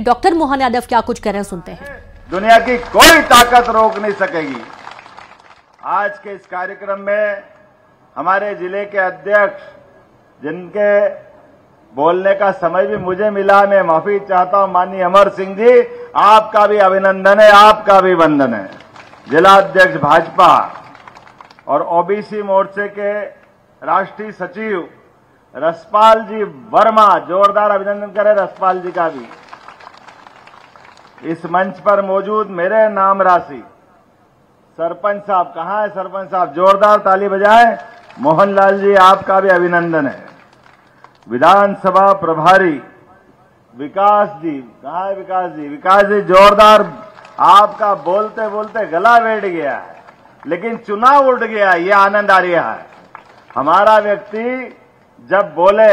Doctor Mohan Yadav क्या कुछ कह रहे हैं, सुनते हैं। दुनिया की कोई ताकत रोक नहीं सकेगी। आज के इस कार्यक्रम में हमारे जिले के अध्यक्ष, जिनके बोलने का समय भी मुझे मिला, मैं माफी चाहता हूं, माननीय अमर सिंह जी, आपका भी अभिनंदन है, आपका भी वंदन है। जिला अध्यक्ष भाजपा और ओबीसी मोर्चे के राष्ट्रीय सचिव रसपाल जी वर्मा, जोरदार अभिनंदन करें रसपाल जी का भी। इस मंच पर मौजूद मेरे नाम राशि सरपंच साहब, कहां है सरपंच साहब, जोरदार ताली बजाएं। मोहनलाल जी, आपका भी अभिनंदन है। विधानसभा प्रभारी विकास जी, कहां है विकास जी, विकास जी जोरदार, आपका बोलते बोलते गला बैठ गया है, लेकिन चुनाव उठ गया, ये आनंद आ रहा है। हमारा व्यक्ति जब बोले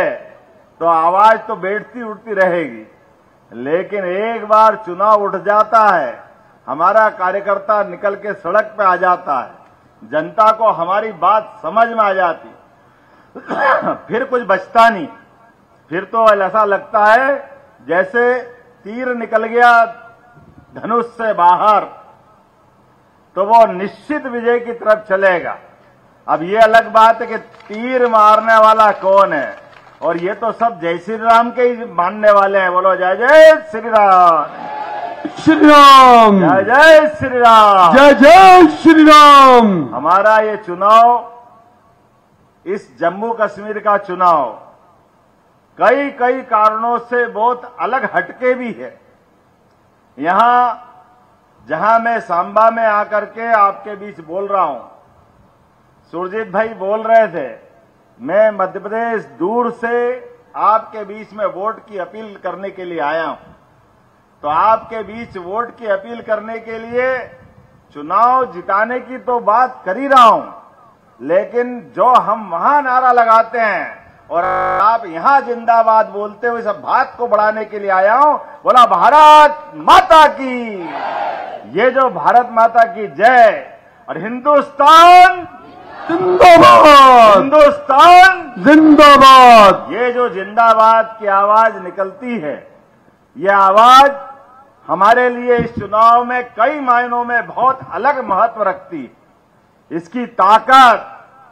तो आवाज तो बैठती उठती रहेगी, लेकिन एक बार चुनाव उठ जाता है, हमारा कार्यकर्ता निकल के सड़क पे आ जाता है, जनता को हमारी बात समझ में आ जाती, फिर कुछ बचता नहीं। फिर तो ऐसा लगता है जैसे तीर निकल गया धनुष से बाहर, तो वो निश्चित विजय की तरफ चलेगा। अब ये अलग बात है कि तीर मारने वाला कौन है, और ये तो सब जय श्री राम के ही मानने वाले हैं। बोलो जय जय श्री राम, श्री राम, जय जय श्री राम, जय जय श्री राम। हमारा ये चुनाव, इस जम्मू कश्मीर का चुनाव कई कई कारणों से बहुत अलग हटके भी है। यहां जहां मैं सांबा में आकर के आपके बीच बोल रहा हूं, सुरजीत भाई बोल रहे थे, मैं मध्य प्रदेश दूर से आपके बीच में वोट की अपील करने के लिए आया हूं। तो आपके बीच वोट की अपील करने के लिए चुनाव जिताने की तो बात कर ही रहा हूं, लेकिन जो हम वहां नारा लगाते हैं और आप यहां जिंदाबाद बोलते हुए सब बात को बढ़ाने के लिए आया हूं। बोला भारत माता की, ये जो भारत माता की जय और हिंदुस्तान जिंदाबाद, हिंदुस्तान जिंदाबाद, ये जो जिंदाबाद की आवाज निकलती है, ये आवाज हमारे लिए इस चुनाव में कई मायनों में बहुत अलग महत्व रखती है। इसकी ताकत,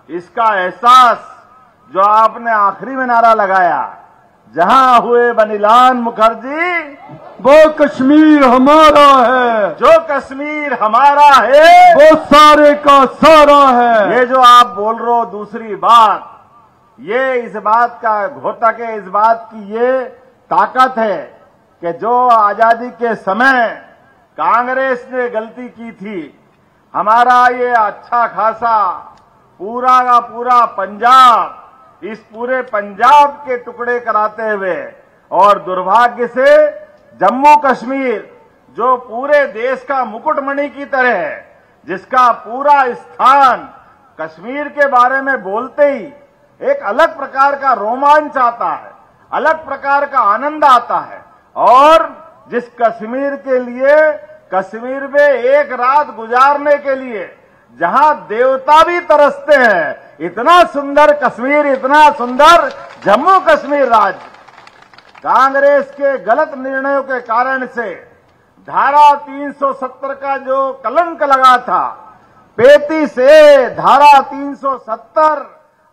इसका एहसास जो आपने आखिरी में नारा लगाया, जहां हुए बनिलाल मुखर्जी, वो कश्मीर हमारा है, जो कश्मीर हमारा है, वो सारे का सारा है। ये जो आप बोल रहे हो दूसरी बात, ये इस बात का घोतक है, इस बात की ये ताकत है कि जो आजादी के समय कांग्रेस ने गलती की थी, हमारा ये अच्छा खासा पूरा का पूरा पंजाब, इस पूरे पंजाब के टुकड़े कराते हुए, और दुर्भाग्य से जम्मू कश्मीर जो पूरे देश का मुकुटमणि की तरह है, जिसका पूरा स्थान कश्मीर के बारे में बोलते ही एक अलग प्रकार का रोमांच आता है, अलग प्रकार का आनंद आता है। और जिस कश्मीर के लिए, कश्मीर में एक रात गुजारने के लिए जहां देवता भी तरसते हैं, इतना सुंदर कश्मीर, इतना सुंदर जम्मू कश्मीर राज्य, कांग्रेस के गलत निर्णयों के कारण से धारा 370 का जो कलंक लगा था, 35 से धारा 370,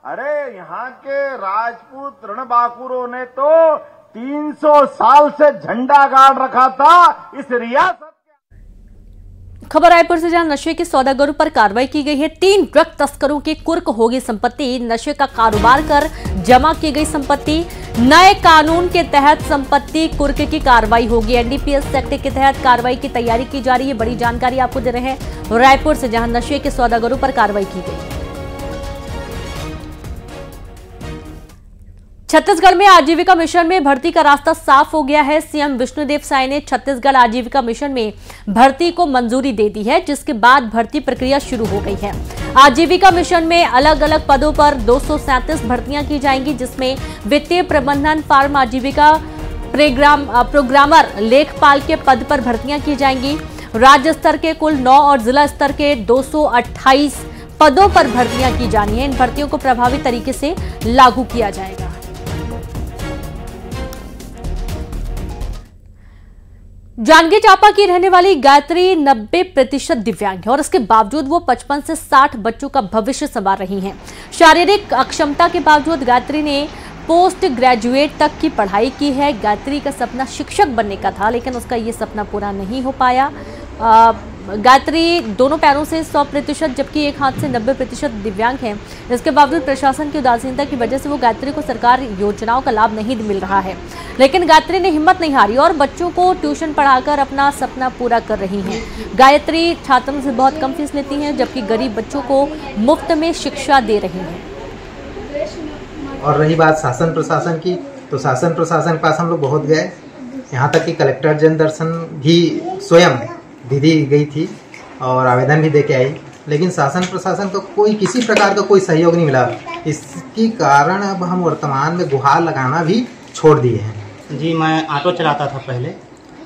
अरे यहां के राजपूत रणबांकुरों ने तो 300 साल से झंडा गाड़ रखा था इस रियासत। खबर रायपुर से, जहां नशे के सौदागरों पर कार्रवाई की गई है। 3 ड्रग तस्करों के कुर्क होगी संपत्ति, नशे का कारोबार कर जमा की गई संपत्ति। नए कानून के तहत संपत्ति कुर्क की कार्रवाई होगी। एनडीपीएस एक्ट के तहत कार्रवाई की तैयारी की जा रही है। बड़ी जानकारी आपको दे रहे हैं रायपुर से, जहां नशे के सौदागरों पर कार्रवाई की गई। छत्तीसगढ़ में आजीविका मिशन में भर्ती का रास्ता साफ हो गया है। सीएम विष्णुदेव साय ने छत्तीसगढ़ आजीविका मिशन में भर्ती को मंजूरी दे दी है, जिसके बाद भर्ती प्रक्रिया शुरू हो गई है। आजीविका मिशन में अलग अलग पदों पर 237 भर्तियां की जाएंगी, जिसमें वित्तीय प्रबंधन, फार्म आजीविका प्रोग्रामर, लेखपाल के पद पर भर्तियां की जाएंगी। राज्य स्तर के कुल 9 और जिला स्तर के 228 पदों पर भर्तियां की जानी है। इन भर्तियों को प्रभावी तरीके से लागू किया जाएगा। जांजगीर चांपा की रहने वाली गायत्री 90% दिव्यांग है और इसके बावजूद वो 55 से 60 बच्चों का भविष्य संवार रही हैं। शारीरिक अक्षमता के बावजूद गायत्री ने पोस्ट ग्रेजुएट तक की पढ़ाई की है। गायत्री का सपना शिक्षक बनने का था, लेकिन उसका ये सपना पूरा नहीं हो पाया। गायत्री दोनों पैरों से 100% जबकि एक हाथ से 90% दिव्यांग है। इसके बावजूद प्रशासन की उदासीनता की वजह से वो गायत्री को सरकार योजनाओं का लाभ नहीं मिल रहा है, लेकिन गायत्री ने हिम्मत नहीं हारी और बच्चों को ट्यूशन पढ़ाकर अपना सपना पूरा कर रही हैं। गायत्री छात्रों से बहुत कम फीस लेती हैं, जबकि गरीब बच्चों को मुफ्त में शिक्षा दे रही हैं। और रही बात शासन प्रशासन की, तो शासन प्रशासन के पास हम लोग बहुत गए, यहाँ तक कि कलेक्टर जन दर्शन भी स्वयं दीदी गई थी और आवेदन भी दे के आई, लेकिन शासन प्रशासन का कोई किसी प्रकार का कोई सहयोग नहीं मिला। इसके कारण अब हम वर्तमान में गुहार लगाना भी छोड़ दिए हैं। जी, मैं ऑटो चलाता था पहले।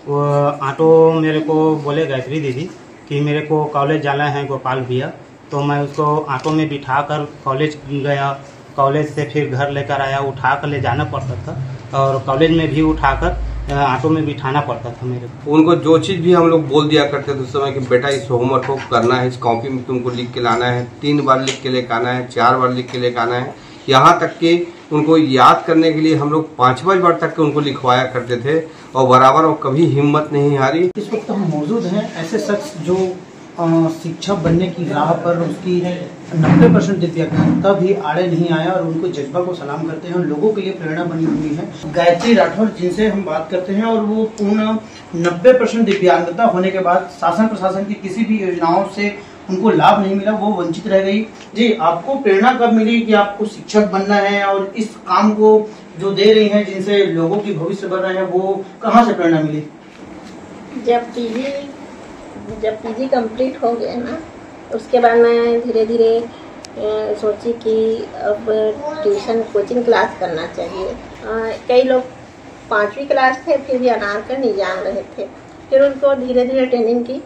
वो ऑटो मेरे को बोले गायत्री दीदी कि मेरे को कॉलेज जाना है गोपाल भैया, तो मैं उसको ऑटो में बिठा कर कॉलेज गया। कॉलेज से फिर घर लेकर आया, उठा कर ले जाना पड़ता था और कॉलेज में भी उठाकर ऑटो में बिठाना पड़ता था मेरे को। उनको जो चीज़ भी हम लोग बोल दिया करते थे उस समय कि बेटा इस होमवर्क को करना है, इस कॉपी में तुमको लिख के लाना है, 3 बार लिख के लेकर आना है, 4 बार लिख के लेकर आना है। यहाँ तक कि उनको याद करने के लिए हम लोग 5-5 बार तक के उनको लिखवाया करते थे और बराबर वो कभी हिम्मत नहीं हारी। इस वक्त हम मौजूद हैं ऐसे शख्स जो शिक्षक बनने की राह पर उसकी 90% दिव्यांगता भी आड़े नहीं आया और उनको जज्बा को सलाम करते हैं और लोगों के लिए प्रेरणा बनी हुई है। गायत्री राठौर जिनसे हम बात करते हैं और वो पूर्ण 90% दिव्यांगता होने के बाद शासन प्रशासन की किसी भी योजनाओं से उनको लाभ नहीं मिला, वो वंचित रह गई। जी, आपको प्रेरणा कब मिली कि आपको शिक्षक बनना है और इस काम को जो दे रही हैं जिनसे लोगों की भविष्य बढ़ रहे हैं, वो कहाँ से प्रेरणा मिली? जब पीजी कंप्लीट हो गया ना, उसके बाद मैं धीरे धीरे सोची कि अब ट्यूशन कोचिंग क्लास करना चाहिए। कई लोग 5वीं क्लास थे फिर भी अनार का नहीं जान रहे थे, फिर उनको धीरे धीरे ट्रेनिंग की।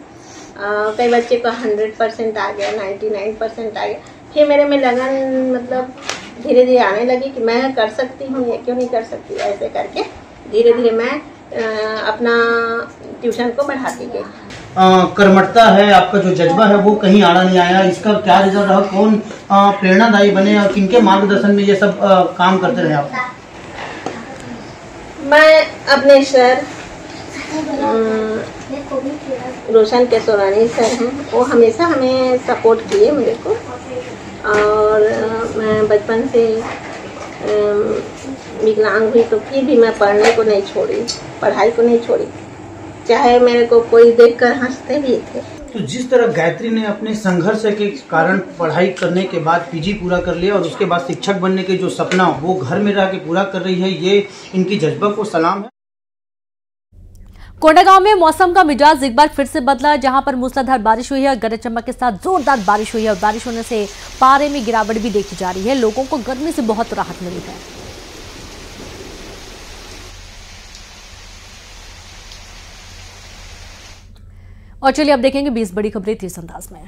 कई बच्चे को 100% आ गया, 99% आ गया। फिर मेरे में लगन मतलब धीरे धीरे आने लगी कि मैं कर सकती हूँ, ये क्यों नहीं कर सकती। ऐसे करके धीरे धीरे मैं अपना ट्यूशन को बढ़ाती गई। कर्मठता है, आपका जो जज्बा है वो कहीं आड़ा नहीं आया, इसका क्या रिजल्ट रहा? कौन प्रेरणादायी बने और किनके मार्गदर्शन में ये सब काम करते रहे आप? मैं अपने सर रोशन केशवरानी सर हैं, वो हमेशा हमें सपोर्ट किए मेरे को। और मैं बचपन से विकलांग हुई तो फिर भी मैं पढ़ने को नहीं छोड़ी, पढ़ाई को नहीं छोड़ी, चाहे मेरे को कोई देखकर हंसते भी थे। तो जिस तरह गायत्री ने अपने संघर्ष के कारण पढ़ाई करने के बाद पीजी पूरा कर लिया और उसके बाद शिक्षक बनने के जो सपना वो घर में रह के पूरा कर रही है, ये इनकी जज्बा को सलाम है। कोंडागांव में मौसम का मिजाज एक बार फिर से बदला, जहां पर मूसलाधार बारिश हुई है और गरज चमक के साथ जोरदार बारिश हुई है और बारिश होने से पारे में गिरावट भी देखी जा रही है। लोगों को गर्मी से बहुत राहत मिली है। और चलिए अब देखेंगे 20 बड़ी खबरें 30 अंदाज में।